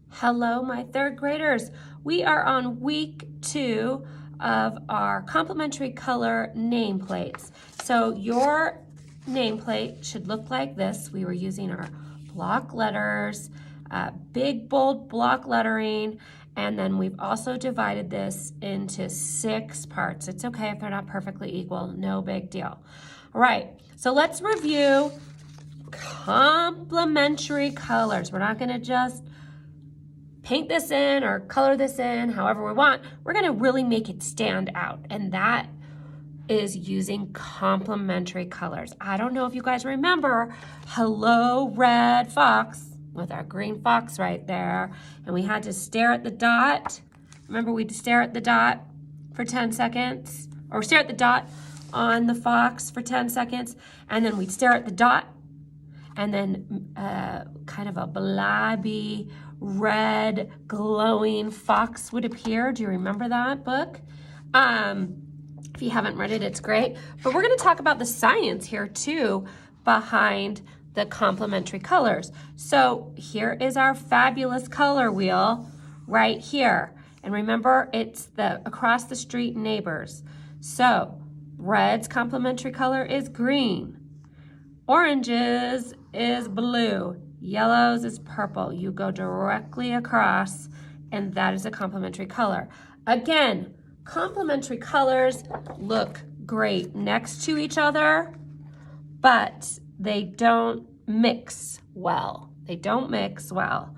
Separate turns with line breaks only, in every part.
Hello, my third graders. We are on week 2 of our complementary color nameplates. So your nameplate should look like this. We were using our block letters, big bold block lettering, and then we've also divided this into 6 parts. It's okay if they're not perfectly equal, no big deal. All right, so let's review complementary colors. We're not gonna just paint this in or color this in however we want. We're gonna really make it stand out, and that is using complementary colors. I don't know if you guys remember Hello Red Fox with our green fox right there, and we had to stare at the dot. Remember, we'd stare at the dot for 10 seconds, or stare at the dot on the fox for 10 seconds, and then we'd stare at the dot, and then kind of a blobby, red, glowing fox would appear. Do you remember that book? If you haven't read it, it's great. But we're going to talk about the science here too behind the complementary colors. So here is our fabulous color wheel right here. And remember, it's the across the street neighbors. So red's complementary color is green. Orange's is blue. Yellow's is purple. You go directly across, and that is a complementary color. Again, complementary colors look great next to each other, but they don't mix well. They don't mix well.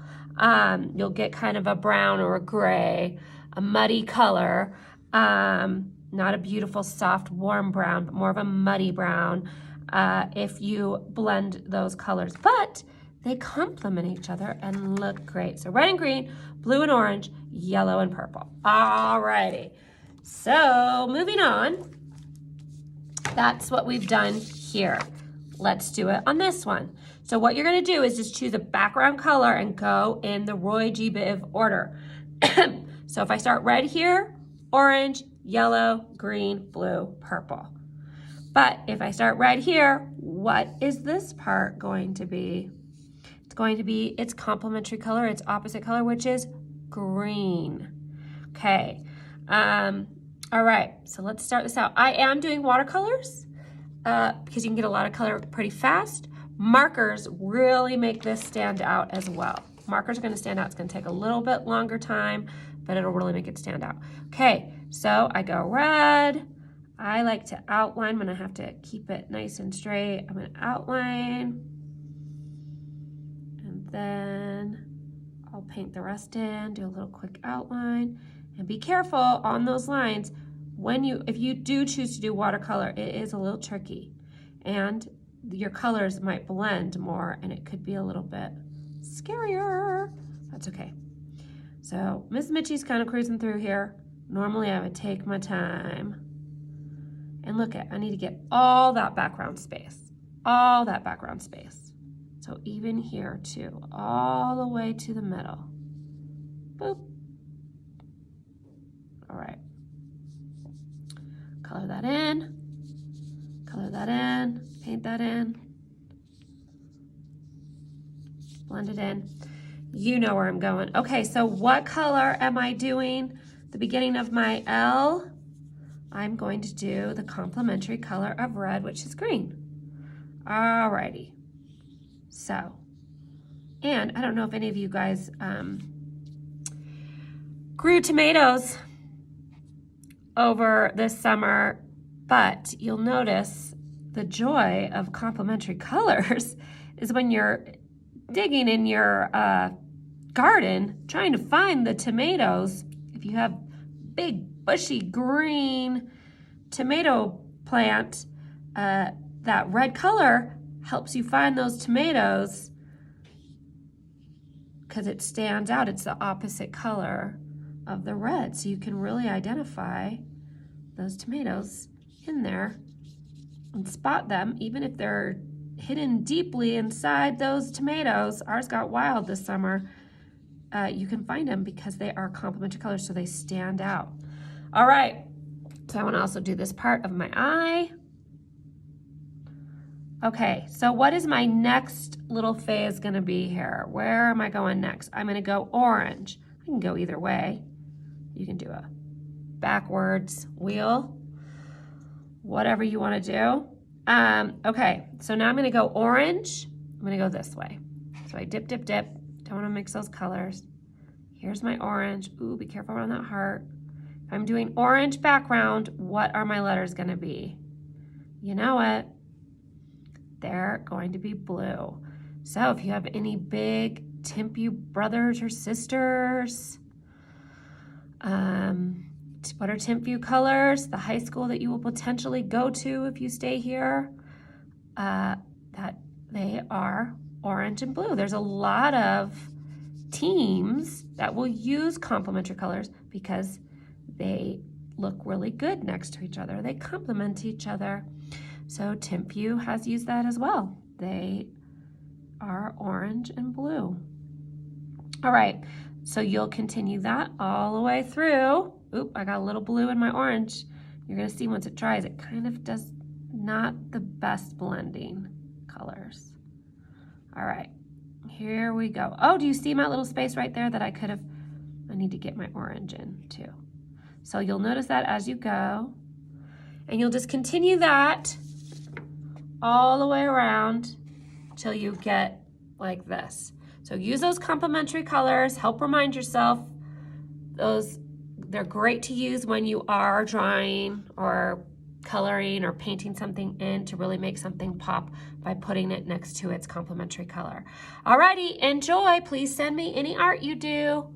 You'll get kind of a brown or a gray, a muddy color, not a beautiful, soft, warm brown, but more of a muddy brown if you blend those colors. But they complement each other and look great. So red and green, blue and orange, yellow and purple. Alrighty. So moving on, that's what we've done here. Let's do it on this one. So what you're gonna do is just choose a background color and go in the Roy G. Biv order. So if I start red here, orange, yellow, green, blue, purple. But if I start red here, what is this part going to be? It's going to be its complementary color, its opposite color, which is green. Okay. All right, so let's start this out. I am doing watercolors because you can get a lot of color pretty fast. Markers really make this stand out as well. Markers are going to stand out. It's going to take a little bit longer time, but it'll really make it stand out. Okay, so I go red. I like to outline when I have to keep it nice and straight. I'm going to outline, and then I'll paint the rest in, do a little quick outline, and be careful on those lines. If you do choose to do watercolor, it is a little tricky, and your colors might blend more, and it could be a little bit scarier. That's okay. So Miss Michie's kind of cruising through here. Normally I would take my time. And look I need to get all that background space, all that background space. So even here too, all the way to the middle. Boop. All right. Color that in, paint that in, blend it in. You know where I'm going. Okay, so what color am I doing? The beginning of my L, I'm going to do the complementary color of red, which is green. Alrighty. So, and I don't know if any of you guys grew tomatoes over this summer, but you'll notice the joy of complementary colors is when you're digging in your garden, trying to find the tomatoes. If you have big, bushy, green tomato plant, that red color helps you find those tomatoes because it stands out. It's the opposite color of the red, so you can really identify those tomatoes in there and spot them, even if they're hidden deeply inside those tomatoes. Ours got wild this summer. You can find them because they are complementary colors, so they stand out. All right, so I want to also do this part of my eye. Okay, so what is my next little phase gonna be here? Where am I going next? I'm gonna go orange. I can go either way. You can do a backwards wheel, whatever you wanna do. Okay, so now I'm gonna go orange. I'm gonna go this way. So I dip, dip, dip. Don't wanna mix those colors. Here's my orange. Ooh, be careful around that heart. If I'm doing orange background, what are my letters gonna be? You know it. They're going to be blue. So if you have any big Timpu brothers or sisters, what are Timpu colors? The high school that you will potentially go to if you stay here, that they are orange and blue. There's a lot of teams that will use complementary colors because they look really good next to each other. They complement each other. So Timpu has used that as well. They are orange and blue. All right, so you'll continue that all the way through. Oop, I got a little blue in my orange. You're gonna see once it dries, it kind of does not the best blending colors. All right, here we go. Oh, do you see my little space right there that I need to get my orange in too. So you'll notice that as you go, and you'll just continue that all the way around till you get like this. So use those complementary colors, help remind yourself they're great to use when you are drawing or coloring or painting something in to really make something pop by putting it next to its complementary color. Alrighty, enjoy. Please send me any art you do.